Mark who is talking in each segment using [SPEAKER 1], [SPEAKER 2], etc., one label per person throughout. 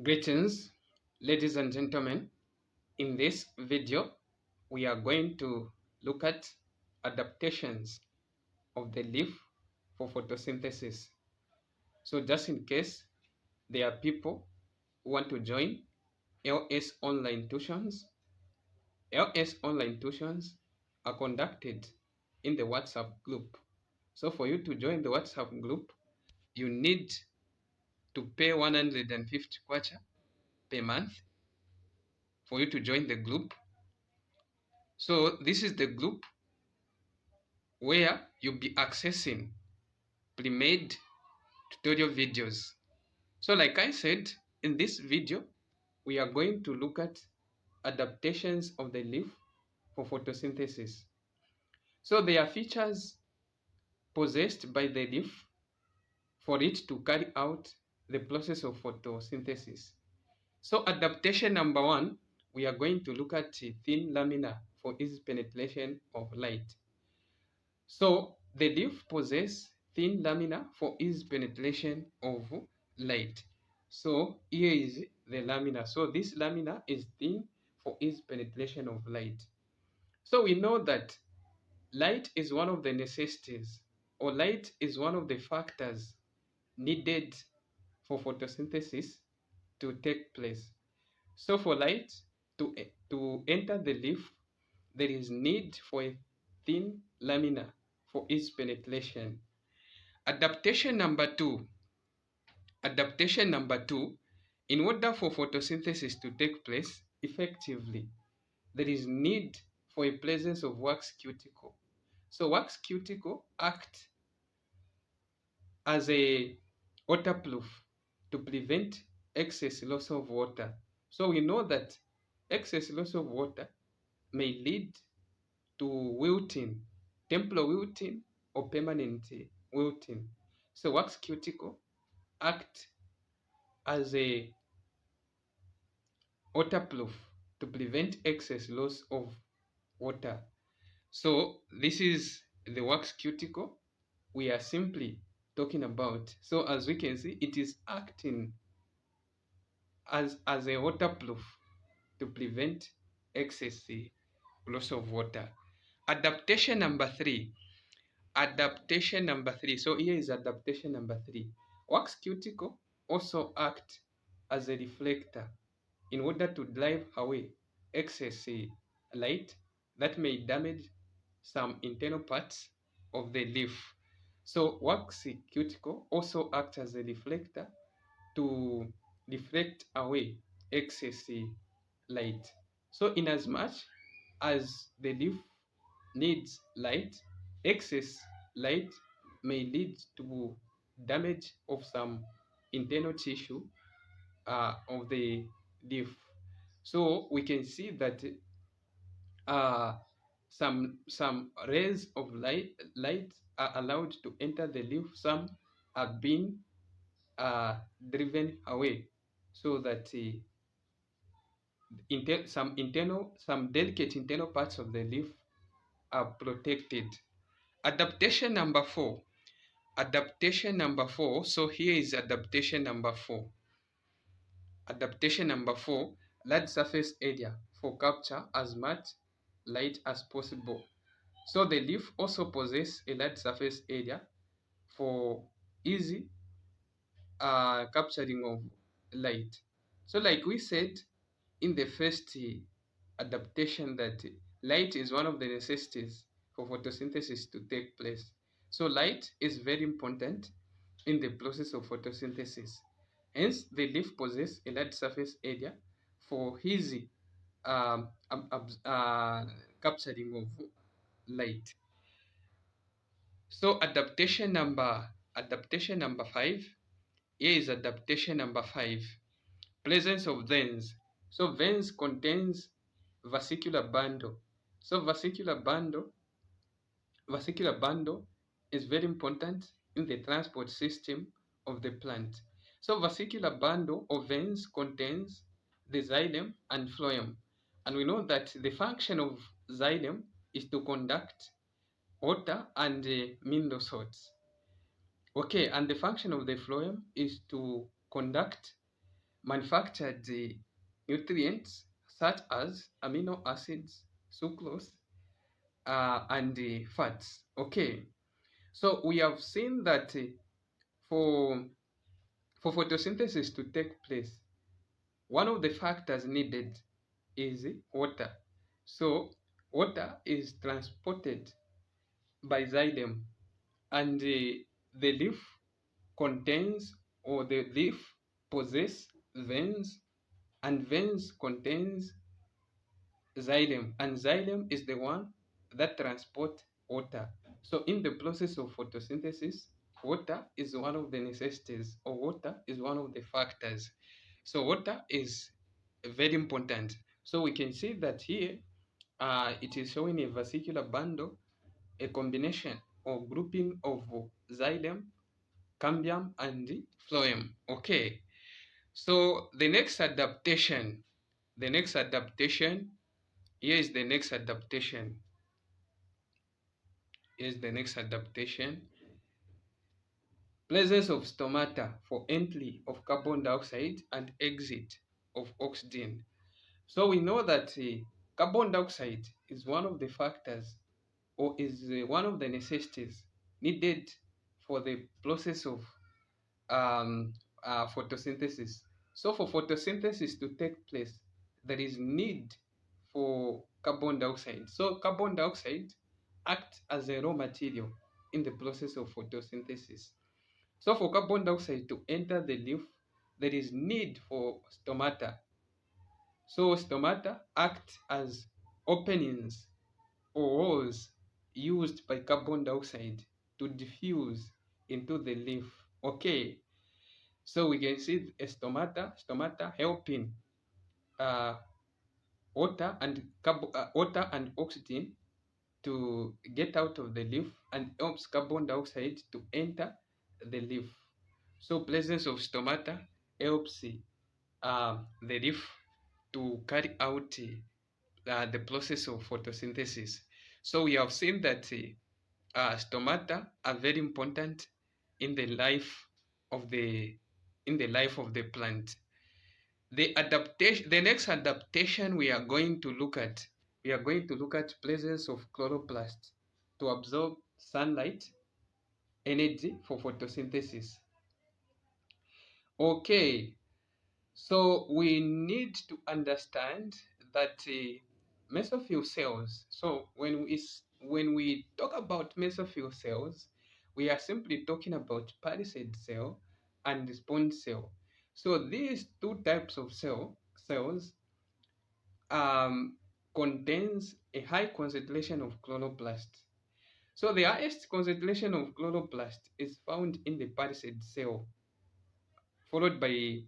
[SPEAKER 1] Greetings, ladies and gentlemen. In this video, we are going to look at adaptations of the leaf for photosynthesis. So just in case there are people who want to join LS online tuitions, LS online tuitions are conducted in the WhatsApp group. So for you to join the WhatsApp group, you need to pay 150 kwacha per month for you to join the group. So this is the group where you'll be accessing pre-made tutorial videos. So like I said, in this video, we are going to look at adaptations of the leaf for photosynthesis. So there are features possessed by the leaf for it to carry out the process of photosynthesis. So adaptation number one, we are going to look at thin lamina for easy penetration of light. So the leaf possess thin lamina for easy penetration of light. So here is the lamina. So this lamina is thin for easy penetration of light. So we know that light is one of the necessities, or light is one of the factors needed for photosynthesis to take place. So for light to enter the leaf, there is need for a thin lamina for its penetration. Adaptation number two. Adaptation number two, in order for photosynthesis to take place effectively, there is need for a presence of wax cuticle. So wax cuticle act as a waterproof to prevent excess loss of water. So we know that excess loss of water may lead to wilting, temporal wilting or permanent wilting. So wax cuticle act as a waterproof to prevent excess loss of water. So this is the wax cuticle we are simply talking about. So as we can see, it is acting as a waterproof to prevent excess loss of water. Adaptation number three. Adaptation number three. So here is adaptation number three. Wax cuticle also act as a reflector in order to drive away excess light that may damage some internal parts of the leaf. So wax cuticle also acts as a reflector to reflect away excess light. So inasmuch as the leaf needs light, excess light may lead to damage of some internal tissue of the leaf. So we can see that uh, some rays of light are allowed to enter the leaf. Some are being driven away, so that some delicate internal parts of the leaf are protected. Adaptation number four. Adaptation number four. So here is adaptation number four. Adaptation number four, large surface area for capture as much light as possible. So the leaf also possesses a large surface area for easy capturing of light. So like we said in the first adaptation, that light is one of the necessities for photosynthesis to take place. So light is very important in the process of photosynthesis. Hence, the leaf possesses a large surface area for easy capturing of light. So adaptation number five. Here is adaptation number five. Presence of veins. So veins contains vesicular bundle. So vesicular bundle is very important in the transport system of the plant. So vesicular bundle of veins contains the xylem and phloem. And we know that the function of xylem is to conduct water and mineral salts. Okay, and the function of the phloem is to conduct manufactured the nutrients such as amino acids, sucrose, and the fats. Okay, so we have seen that for for photosynthesis to take place, one of the factors needed is water. So water is transported by xylem, and the leaf contains, or the leaf possess veins, and veins contains xylem, and xylem is the one that transport water. So in the process of photosynthesis, water is one of the necessities, or water is one of the factors. So water is very important. So we can see that here it is showing a vesicular bundle, a combination or grouping of xylem, cambium, and phloem. Okay, so the next adaptation, here is the next adaptation. Here's the next adaptation. Presence of stomata for entry of carbon dioxide and exit of oxygen. So we know that carbon dioxide is one of the factors, or is one of the necessities needed for the process of um, photosynthesis. So for photosynthesis to take place, there is need for carbon dioxide. So carbon dioxide acts as a raw material in the process of photosynthesis. So for carbon dioxide to enter the leaf, there is need for stomata. So stomata act as openings or holes used by carbon dioxide to diffuse into the leaf. Okay, so we can see a stomata helping uh, water and oxygen to get out of the leaf, and helps carbon dioxide to enter the leaf. So presence of stomata helps the leaf to carry out the process of photosynthesis. So we have seen that stomata are very important in the life of the plant. The next adaptation we are going to look at presence of chloroplast to absorb sunlight energy for photosynthesis. Okay, so we need to understand that mesophyll cells. So when we talk about mesophyll cells, we are simply talking about palisade cell and sponge cell. So these two types of cells um, contains a high concentration of chloroplast. So the highest concentration of chloroplast is found in the palisade cell, followed by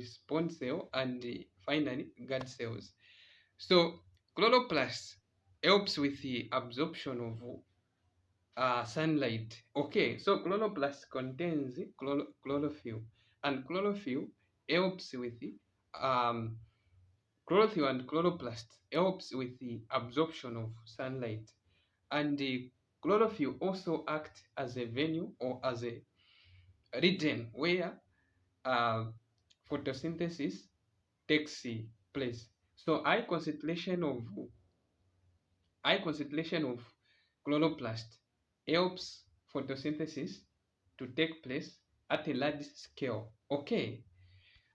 [SPEAKER 1] sponge cell, and finally guard cells. So chloroplast helps with the absorption of sunlight. Okay, so chloroplast contains chlorophyll, and chlorophyll helps with the chlorophyll and chloroplast helps with the absorption of sunlight, and the chlorophyll also acts as a venue, or as a region where uh, photosynthesis takes place. So high concentration of chloroplast helps photosynthesis to take place at a large scale. Okay,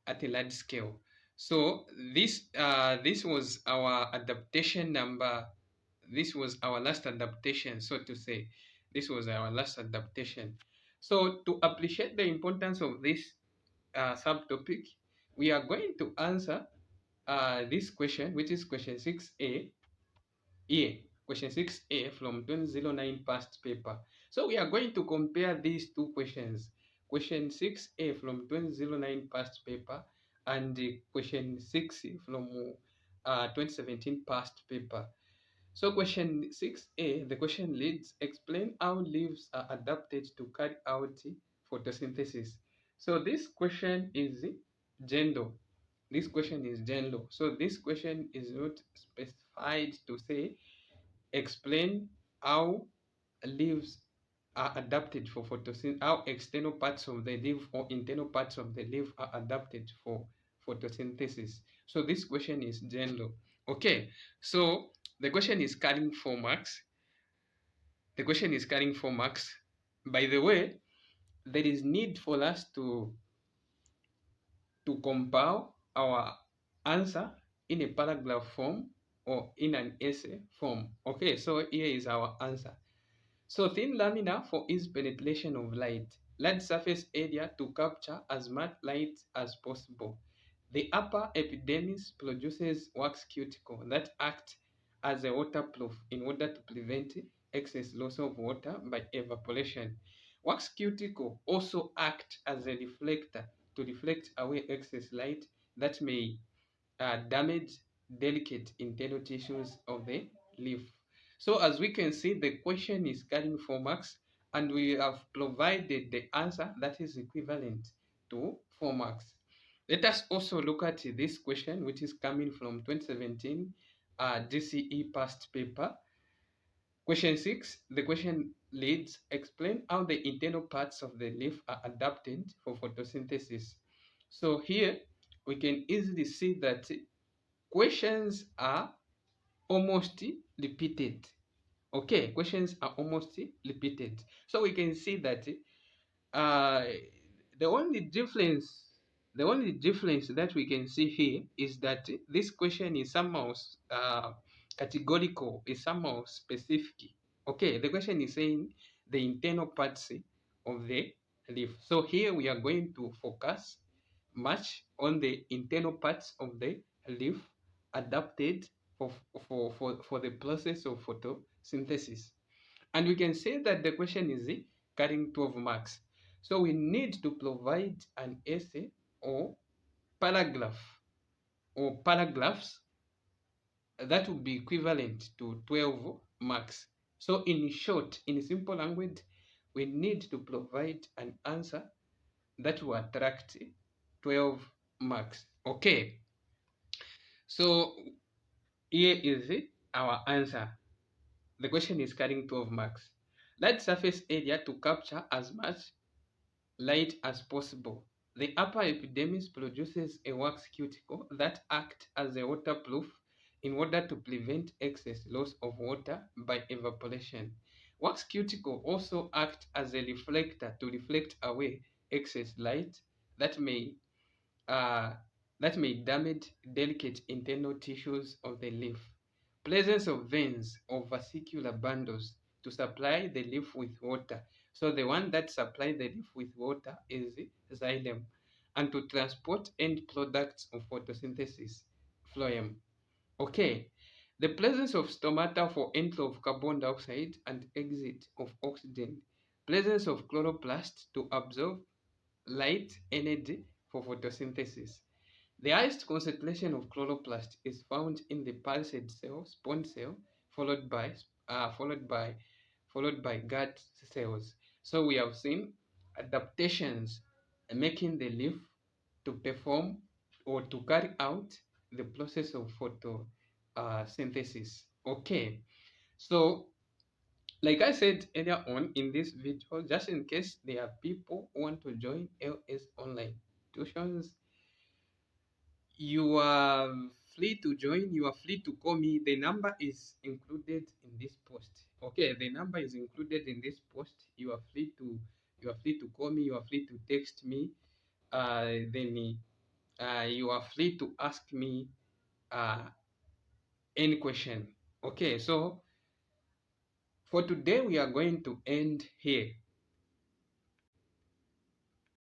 [SPEAKER 1] at a large scale. So this was our adaptation number. This was our last adaptation, so to say. This was our last adaptation. So to appreciate the importance of this subtopic, we are going to answer this question, which is question 6a. Here, question 6a from 2009 past paper. So we are going to compare these two questions, question 6a from 2009 past paper, and question 6 from 2017 past paper. So question 6a, the question reads, explain how leaves are adapted to carry out photosynthesis. So this question is general. This question is general. So this question is not specified to say explain how leaves are adapted for photosynthesis, how external parts of the leaf or internal parts of the leaf are adapted for photosynthesis. So this question is general. Okay, so the question is carrying 4 marks. The question is carrying 4 marks. By the way, there is need for us to compile our answer in a paragraph form or in an essay form. Okay, so here is our answer. So thin lamina for ease penetration of light. Large surface area to capture as much light as possible. The upper epidermis produces wax cuticle that act as a waterproof in order to prevent excess loss of water by evaporation. Wax cuticle also act as a reflector to reflect away excess light that may damage delicate internal tissues of the leaf. So as we can see, the question is carrying 4 marks, and we have provided the answer that is equivalent to 4 marks. Let us also look at this question, which is coming from 2017 GCE past paper. Question 6, the question reads, explain how the internal parts of the leaf are adapted for photosynthesis. So here we can easily see that questions are almost repeated. Okay, questions are almost repeated. So we can see that uh, the only difference that we can see here is that this question is somehow categorical, is somehow specific. Okay, the question is saying the internal parts of the leaf. So here we are going to focus much on the internal parts of the leaf adapted for the process of photosynthesis. And we can say that the question is carrying 12 marks. So we need to provide an essay or paragraph or paragraphs that would be equivalent to 12 marks. So in short, in simple language, we need to provide an answer that will attract 12 marks. Okay, so here is our answer. The question is carrying 12 marks. Large surface area to capture as much light as possible. The upper epidermis produces a wax cuticle that acts as a waterproof in order to prevent excess loss of water by evaporation. Wax cuticle also acts as a reflector to reflect away excess light that may uh, damage delicate internal tissues of the leaf. Presence of veins or vesicular bundles to supply the leaf with water. So the one that supplies the leaf with water is the xylem, and to transport end products of photosynthesis, phloem. Okay, the presence of stomata for entry of carbon dioxide and exit of oxygen. Presence of chloroplast to absorb light energy for photosynthesis. The highest concentration of chloroplast is found in the pulsed cell, spawn cell, followed by uh, followed by gut cells. So we have seen adaptations making the leaf to perform or to carry out the process of photosynthesis. Okay, so like I said earlier on in this video, just in case there are people who want to join LS online tuitions, you are free to join, you are free to call me. The number is included in this post. Okay, the number is included in this post. You are free to call me, you are free to text me, then you are free to ask me uh, any question. Okay, so for today we are going to end here.